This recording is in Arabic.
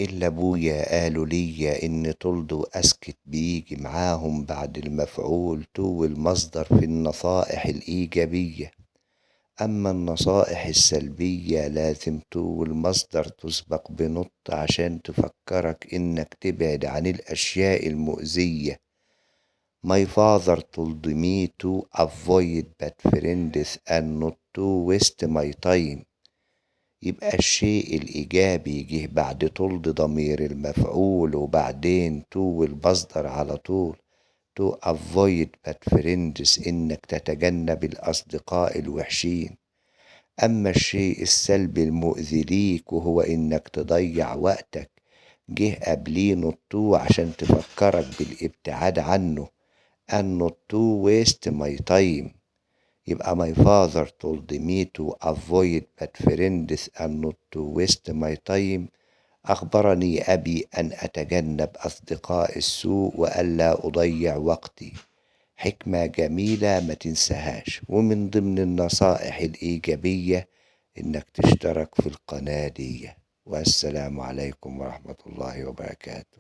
إلا أبويا قالوا ليا إن طلد وأسكت بيجي معاهم بعد المفعول تو المصدر في النصائح الإيجابية. أما النصائح السلبية لازم تو المصدر تسبق بنط عشان تفكرك إنك تبعد عن الأشياء المؤذية. My father told me to avoid bad friends and not to waste my time. يبقى الشيء الإيجابي جه بعد طلد ضمير المفعول وبعدين تو المصدر على طول. to avoid bad friends إنك تتجنب الأصدقاء الوحشين. أما الشيء السلبي المؤذي ليك وهو إنك تضيع وقتك جه قبليه نطوه عشان تفكرك بالابتعاد عنه and not to waste my time. يبقى my father told me to avoid bad friends and not to waste my time. أخبرني أبي أن أتجنب أصدقاء السوء وألا أضيع وقتي. حكمة جميلة ما تنساهاش، ومن ضمن النصائح الإيجابية إنك تشترك في القناة دي. والسلام عليكم ورحمة الله وبركاته.